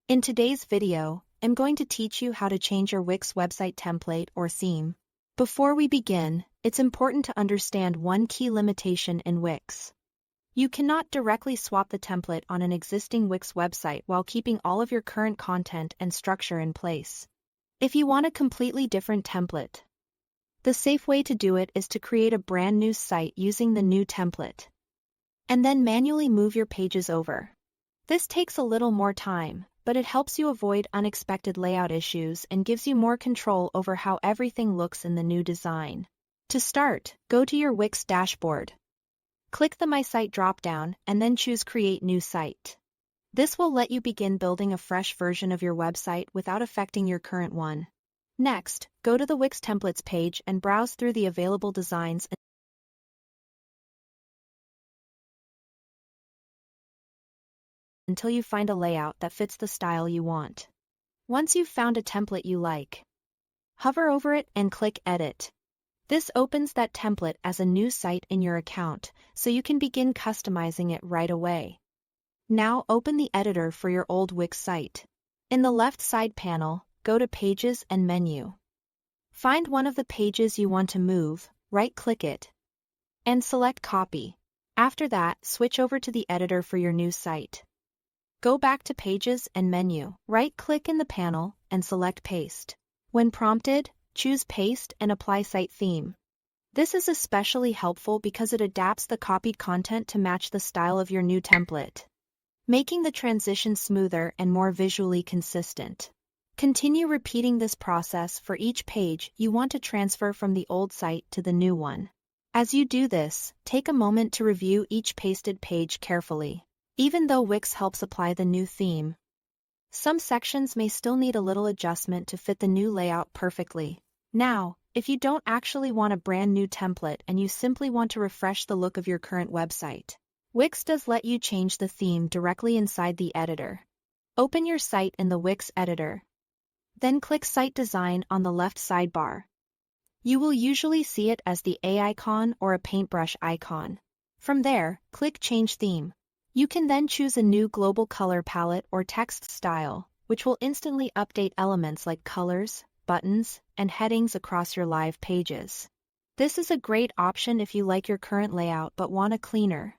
In today's video, I'm going to teach you how to change your Wix website template or theme. Before we begin, it's important to understand one key limitation in Wix. You cannot directly swap the template on an existing Wix website while keeping all of your current content and structure in place. If you want a completely different template, the safe way to do it is to create a brand new site using the new template, and then manually move your pages over. This takes a little more time, but it helps you avoid unexpected layout issues and gives you more control over how everything looks in the new design. To start, go to your Wix dashboard. Click the My Site dropdown and then choose Create New Site. This will let you begin building a fresh version of your website without affecting your current one. Next, go to the Wix Templates page and browse through the available designs until you find a layout that fits the style you want. Once you've found a template you like, hover over it and click Edit. This opens that template as a new site in your account, so you can begin customizing it right away. Now open the editor for your old Wix site. In the left side panel, go to Pages and Menu. Find one of the pages you want to move, right-click it, and select Copy. After that, switch over to the editor for your new site. Go back to Pages and Menu, right-click in the panel, and select Paste. When prompted, choose Paste and apply Site Theme. This is especially helpful because it adapts the copied content to match the style of your new template, making the transition smoother and more visually consistent. Continue repeating this process for each page you want to transfer from the old site to the new one. As you do this, take a moment to review each pasted page carefully. Even though Wix helps apply the new theme, some sections may still need a little adjustment to fit the new layout perfectly. Now, if you don't actually want a brand new template and you simply want to refresh the look of your current website, Wix does let you change the theme directly inside the editor. Open your site in the Wix editor. Then click Site Design on the left sidebar. You will usually see it as the A icon or a paintbrush icon. From there, click Change Theme. You can then choose a new global color palette or text style, which will instantly update elements like colors, buttons, and headings across your live pages. This is a great option if you like your current layout but want a cleaner,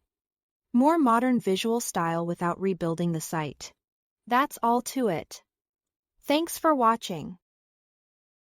more modern visual style without rebuilding the site. That's all to it. Thanks for watching.